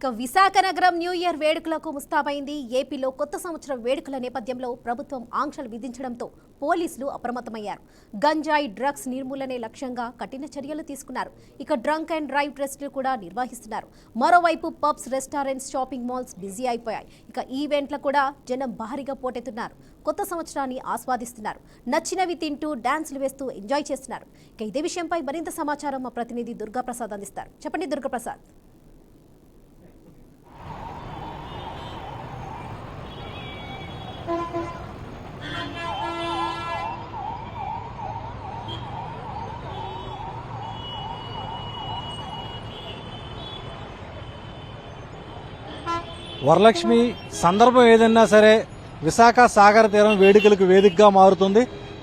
ఇక విశాఖ నగరం new year వేడుకలకు ముస్తాబైంది. ఏపీలో కొత్త సంవత్సరం వేడుకల నేపథ్యంలో ప్రభుత్వం ఆంక్షలు విధించడంతో పోలీసులు అప్రమత్తమయ్యారు. గంజాయి డ్రగ్స్ నిర్మూలనే లక్ష్యంగా కఠిన చర్యలు తీసుకున్నారు. ఇక డ్రంక్ అండ్ డ్రైవ్ టెస్టులు కూడా నిర్వహిస్తున్నారు. మరోవైపు pubs, restaurants, shopping malls busy అయిపోయాయి. ఇక ఈవెంట్లు కూడా జనం భారీగా పోటెత్తున్నారు. కొత్త సంవత్సరాన్ని ఆస్వాదిస్తున్నారు. నచ్చినవి తింటూ డాన్సులు వేస్తూ ఎంజాయ్ చేస్తున్నారు. ఇక ఇదే విషయంపై మరింత సమాచారం మా ప్రతినిధి దుర్గాప్రసాద్ అందిస్తారు. చెప్పండి దుర్గాప్రసాద్. వరలక్ష్మి సందర్భం ఏదైనా సరే విశాఖ సాగర తీరం వేడుకలకు వేదికగా మారుతుంది.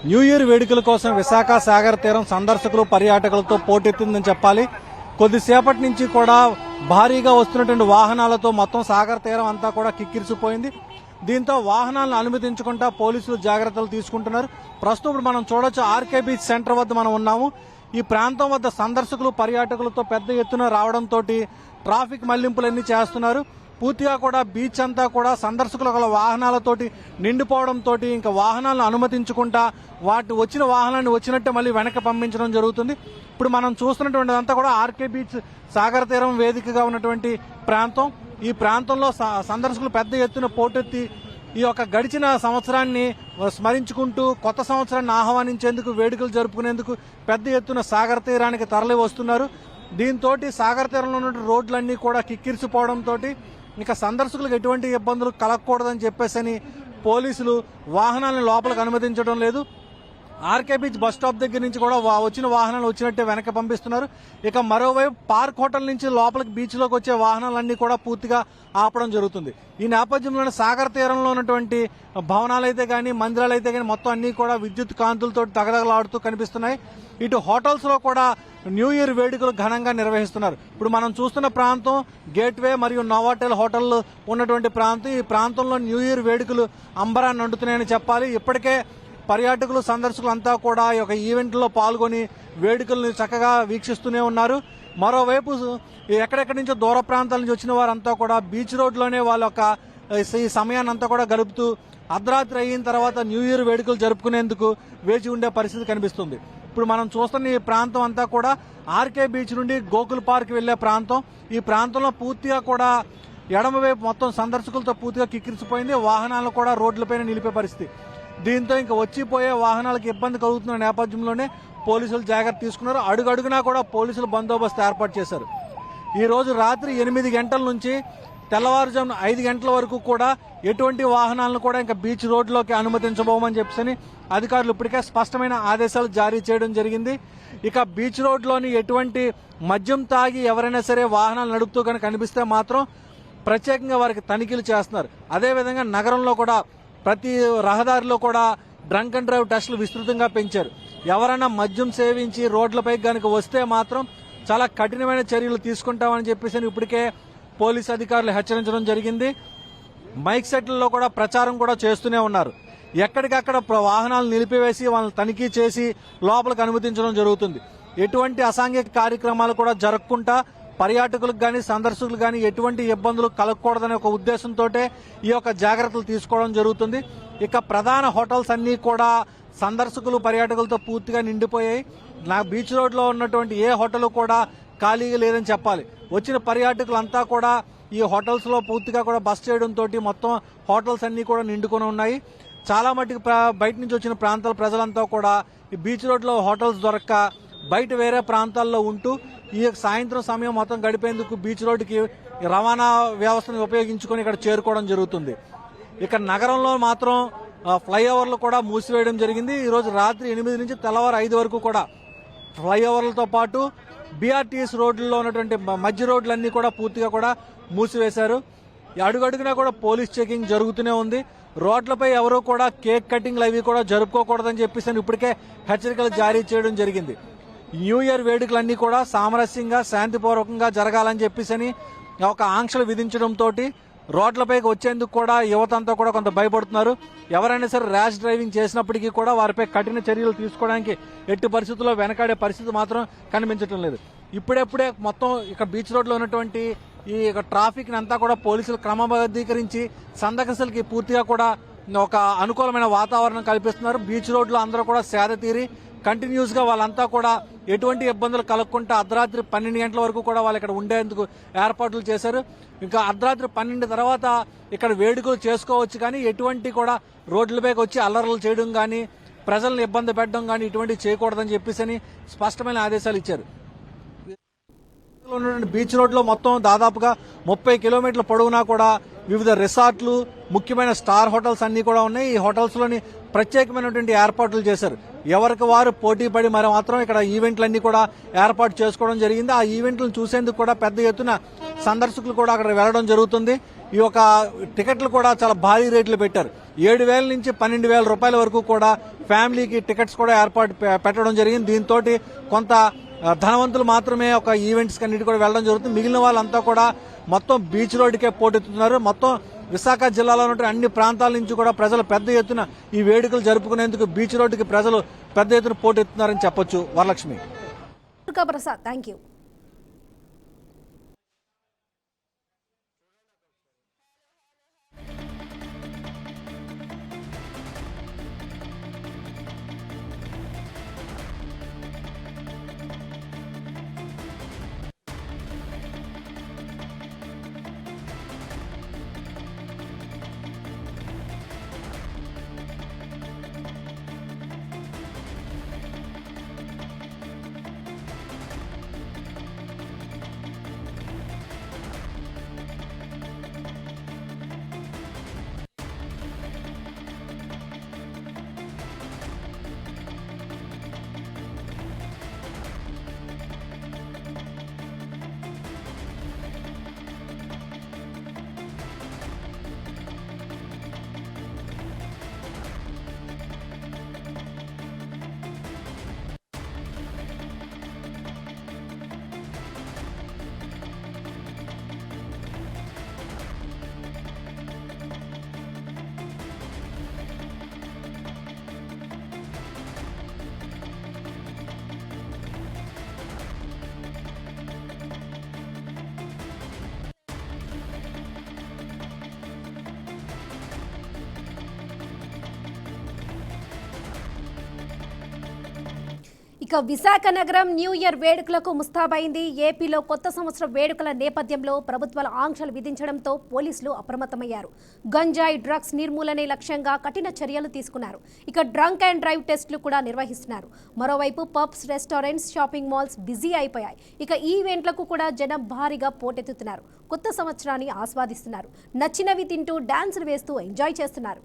న్యూ ఇయర్ వేడుకల కోసం విశాఖ సాగర తీరం సందర్శకులు, పర్యాటకులతో పోటెత్తిందని చెప్పాలి. కొద్దిసేపటి నుంచి కూడా భారీగా వస్తున్నటువంటి వాహనాలతో మొత్తం సాగర తీరం అంతా కూడా కిక్కిరిసిపోయింది. దీంతో వాహనాలను అనుమతించకుండా పోలీసులు జాగ్రత్తలు తీసుకుంటున్నారు. ప్రస్తుతం ఇప్పుడు మనం చూడొచ్చు, ఆర్కే బీచ్ సెంటర్ వద్ద మనం ఉన్నాము. ఈ ప్రాంతం వద్ద సందర్శకులు, పర్యాటకులతో పెద్ద ఎత్తున రావడంతో ట్రాఫిక్ మళ్లింపులన్నీ చేస్తున్నారు. పూర్తిగా కూడా బీచ్ అంతా కూడా సందర్శకుల వాహనాలతోటి నిండిపోవడంతో ఇంకా వాహనాలను అనుమతించుకుంటా వచ్చిన వాహనాన్ని వచ్చినట్టే మళ్ళీ వెనక్కి పంపించడం జరుగుతుంది. ఇప్పుడు మనం చూస్తున్నటువంటి అంతా కూడా ఆర్కే బీచ్ సాగర తీరం వేదికగా ఉన్నటువంటి ప్రాంతం. ఈ ప్రాంతంలో సందర్శకులు పెద్ద ఎత్తున పోటెత్తి ఈ యొక్క గడిచిన సంవత్సరాన్ని స్మరించుకుంటూ కొత్త సంవత్సరాన్ని ఆహ్వానించేందుకు, వేడుకలు జరుపుకునేందుకు పెద్ద ఎత్తున సాగర తీరానికి తరలి వస్తున్నారు. దీంతో సాగర తీరంలో ఉన్న రోడ్లన్నీ కూడా కిక్కిరిసిపోవడంతో ఇక సందర్శకులకు ఎటువంటి ఇబ్బందులు కలగకూడదని చెప్పేసి పోలీసులు వాహనాలను లోపలికి అనుమతించడం లేదు. ఆర్కే బీచ్ బస్ స్టాప్ దగ్గర నుంచి కూడా వచ్చిన వాహనాలు వచ్చినట్టే వెనక్కి పంపిస్తున్నారు. ఇక మరోవైపు పార్క్ హోటల్ నుంచి లోపలికి బీచ్లోకి వచ్చే వాహనాలన్నీ కూడా పూర్తిగా ఆపడం జరుగుతుంది. ఈ నేపథ్యంలోనే సాగర తీరంలో ఉన్నటువంటి భవనాలైతే కానీ, మందిరాలైతే కానీ మొత్తం అన్ని కూడా విద్యుత్ కాంతులతో తగదగలాడుతూ కనిపిస్తున్నాయి. ఇటు హోటల్స్ లో కూడా న్యూ ఇయర్ వేడుకలు ఘనంగా నిర్వహిస్తున్నారు. ఇప్పుడు మనం చూస్తున్న ప్రాంతం గేట్వే మరియు నోవాటెల్ హోటల్ ఉన్నటువంటి ప్రాంతం. ఈ ప్రాంతంలో న్యూ ఇయర్ వేడుకలు అంబరాన్ని అంటున్నాయని చెప్పాలి. ఇప్పటికే పర్యాటకులు, సందర్శకులు అంతా కూడా ఈ యొక్క ఈవెంట్లో పాల్గొని వేడుకలను చక్కగా వీక్షిస్తూనే ఉన్నారు. మరోవైపు ఎక్కడెక్కడి నుంచో దూర ప్రాంతాల నుంచి వచ్చిన వారంతా కూడా బీచ్ రోడ్లోనే వాళ్ళ యొక్క ఈ సమయాన్ని అంతా కూడా గడుపుతూ అర్ధరాత్రి అయిన తర్వాత న్యూ ఇయర్ వేడుకలు జరుపుకునేందుకు వేచి ఉండే పరిస్థితి కనిపిస్తుంది. ఇప్పుడు మనం చూస్తున్న ఈ ప్రాంతం అంతా కూడా ఆర్కే బీచ్ నుండి గోకుల్ పార్క్ వెళ్లే ప్రాంతం. ఈ ప్రాంతంలో పూర్తిగా కూడా ఎడమవైపు మొత్తం సందర్శకులతో పూర్తిగా కిక్కిరిసిపోయింది. వాహనాలు కూడా రోడ్లపైన నిలిపే పరిస్థితి. దీంతో ఇంకా వచ్చిపోయే వాహనాలకు ఇబ్బంది కలుగుతున్న నేపథ్యంలోనే పోలీసులు జాగ్రత్త తీసుకున్నారు. అడుగడుగునా కూడా పోలీసులు బందోబస్తు ఏర్పాటు చేశారు. ఈ రోజు రాత్రి 8 గంటల నుంచి తెల్లవారుజామున 5 గంటల వరకు కూడా ఎటువంటి వాహనాలను కూడా ఇంకా బీచ్ రోడ్లోకి అనుమతించబోమని చెప్పని అధికారులు ఇప్పటికే స్పష్టమైన ఆదేశాలు జారీ చేయడం జరిగింది. ఇక బీచ్ రోడ్లోని ఎటువంటి మద్యం తాగి ఎవరైనా సరే వాహనాలు నడుపుతూ కనుక కనిపిస్తే మాత్రం ప్రత్యేకంగా వారికి తనిఖీలు చేస్తున్నారు. అదేవిధంగా నగరంలో కూడా ప్రతి రహదారిలో కూడా డ్రంక్ అండ్ డ్రైవ్ టెస్టులు విస్తృతంగా పెంచారు. ఎవరైనా మద్యం సేవించి రోడ్లపై కనుక వస్తే మాత్రం చాలా కఠినమైన చర్యలు తీసుకుంటామని చెప్పేసి ఇప్పటికే పోలీసు అధికారులు హెచ్చరించడం జరిగింది. మైక్ సెట్లలో కూడా ప్రచారం కూడా చేస్తూనే ఉన్నారు. ఎక్కడికక్కడ వాహనాలు నిలిపివేసి వాళ్ళని తనిఖీ చేసి లోపలికి అనుమతించడం జరుగుతుంది. ఎటువంటి అసాంఘిక కార్యక్రమాలు కూడా జరగకుండా పర్యాటకులకు కానీ, సందర్శకులకు కానీ ఎటువంటి ఇబ్బందులు కలగకూడదనే ఒక ఉద్దేశంతో ఈ యొక్క జాగ్రత్తలు తీసుకోవడం జరుగుతుంది. ఇక ప్రధాన హోటల్స్ అన్ని కూడా సందర్శకులు, పర్యాటకులతో పూర్తిగా నిండిపోయాయి. బీచ్ రోడ్లో ఉన్నటువంటి ఏ హోటల్ కూడా ఖాళీగా లేదని చెప్పాలి. వచ్చిన పర్యాటకులంతా కూడా ఈ హోటల్స్ లో పూర్తిగా కూడా బస్ చేయడంతో మొత్తం హోటల్స్ అన్ని కూడా నిండుకొని ఉన్నాయి. చాలా మటుకు బయట నుంచి వచ్చిన ప్రాంతాల ప్రజలంతా కూడా ఈ బీచ్ రోడ్లో హోటల్స్ దొరక్క బయట వేరే ప్రాంతాల్లో ఉంటూ ఈ సాయంత్రం సమయం మొత్తం గడిపేందుకు బీచ్ రోడ్డుకి రవాణా వ్యవస్థను ఉపయోగించుకొని ఇక్కడ చేరుకోవడం జరుగుతుంది. ఇక నగరంలో మాత్రం ఫ్లైఓవర్లు కూడా మూసివేయడం జరిగింది. ఈ రోజు రాత్రి 8 నుంచి తెల్లవారు 5 వరకు కూడా ఫ్లైఓవర్లతో పాటు బీఆర్టీఎస్ రోడ్లలో ఉన్నటువంటి మధ్య రోడ్లన్నీ కూడా పూర్తిగా కూడా మూసివేశారు. అడుగడుగునా కూడా పోలీస్ చెకింగ్ జరుగుతూనే ఉంది. రోడ్లపై ఎవరూ కూడా కేక్ కటింగ్లు అవి కూడా జరుపుకోకూడదని చెప్పేసి ఇప్పటికే హెచ్చరికలు జారీ చేయడం జరిగింది. న్యూ ఇయర్ వేడుకలన్నీ కూడా సామరస్యంగా, శాంతిపూర్వకంగా జరగాలని చెప్పేసి ఒక ఆంక్షలు విధించడంతో రోడ్లపైకి వచ్చేందుకు కూడా యువతంతా కూడా కొంత భయపడుతున్నారు. ఎవరైనా సరే ర్యాష్ డ్రైవింగ్ చేసినప్పటికీ కూడా వారిపై కఠిన చర్యలు తీసుకోవడానికి ఎట్టి పరిస్థితుల్లో వెనకాడే పరిస్థితి మాత్రం కనిపించడం లేదు. ఇప్పుడెప్పుడే మొత్తం ఇక బీచ్ రోడ్లో ఉన్నటువంటి ఈ ట్రాఫిక్ అంతా కూడా పోలీసులు క్రమబద్ధీకరించి సందర్శకులకి పూర్తిగా కూడా ఒక అనుకూలమైన వాతావరణం కల్పిస్తున్నారు. బీచ్ రోడ్లో అందరూ కూడా సేద తీరి కంటిన్యూస్ గా వాళ్ళంతా కూడా ఎటువంటి ఇబ్బందులు కలగకుండా అర్ధరాత్రి 12 గంటల వరకు కూడా వాళ్ళు ఇక్కడ ఉండేందుకు ఏర్పాట్లు చేశారు. ఇంకా అర్ధరాత్రి 12 తర్వాత ఇక్కడ వేడుకలు చేసుకోవచ్చు, కానీ ఎటువంటి కూడా రోడ్లపైకి వచ్చి అల్లర్లు చేయడం కానీ ప్రజలను ఇబ్బంది పెట్టడం కానీ ఇటువంటివి చేయకూడదని చెప్పేసి స్పష్టమైన ఆదేశాలు ఇచ్చారు. బీచ్ రోడ్ లో మొత్తం దాదాపుగా 30 కిలోమీటర్ల పొడవునా కూడా వివిధ రిసార్ట్లు, ముఖ్యమైన స్టార్ హోటల్స్ అన్ని కూడా ఉన్నాయి. ఈ హోటల్స్ లోని ప్రత్యేకమైనటువంటి ఏర్పాట్లు చేశారు. ఎవరికి వారు పోటీ పడి మరి మాత్రం ఇక్కడ ఈవెంట్లన్నీ కూడా ఏర్పాటు చేసుకోవడం జరిగింది. ఆ ఈవెంట్లను చూసేందుకు కూడా పెద్ద ఎత్తున సందర్శకులు కూడా అక్కడ వెళ్లడం జరుగుతుంది. ఈ యొక్క టికెట్లు కూడా చాలా భారీ రేట్లు పెట్టారు. 7,000 నుంచి 12,000 రూపాయల వరకు కూడా ఫ్యామిలీకి టికెట్స్ కూడా ఏర్పాటు పెట్టడం జరిగింది. దీంతో కొంత ధనవంతులు మాత్రమే ఒక ఈవెంట్స్ అన్నిటి కూడా వెళ్లడం జరుగుతుంది. మిగిలిన వాళ్ళంతా కూడా మొత్తం బీచ్ రోడ్డుకే పోటెత్తుతున్నారు. మొత్తం విశాఖ జిల్లాలో ఉన్న అన్ని ప్రాంతాల నుంచి కూడా ప్రజలు పెద్ద ఎత్తున ఈ వేడుకలు జరుపుకునేందుకు బీచ్ రోడ్డుకి ప్రజలు పెద్ద ఎత్తున పోటెత్తున్నారని చెప్పొచ్చు. వరలక్ష్మి. Prasad, thank you. ఇక విశాఖ నగరం న్యూ ఇయర్ వేడుకలకు ముస్తాబైంది. ఏపీలో కొత్త సంవత్సరం వేడుకల నేపథ్యంలో ప్రభుత్వాలు ఆంక్షలు విధించడంతో పోలీసులు అప్రమత్తమయ్యారు. గంజాయి, డ్రగ్స్ నిర్మూలనే లక్ష్యంగా కఠిన చర్యలు తీసుకున్నారు. ఇక డ్రంక్ అండ్ డ్రైవ్ టెస్టులు కూడా నిర్వహిస్తున్నారు. మరోవైపు pubs, restaurants, shopping malls busy అయిపోయాయి. ఇక ఈవెంట్లకు కూడా జనం భారీగా పోటెత్తుతున్నారు. కొత్త సంవత్సరాన్ని ఆస్వాదిస్తున్నారు. నచ్చినవి తింటూ డాన్సులు వేస్తూ ఎంజాయ్ చేస్తున్నారు.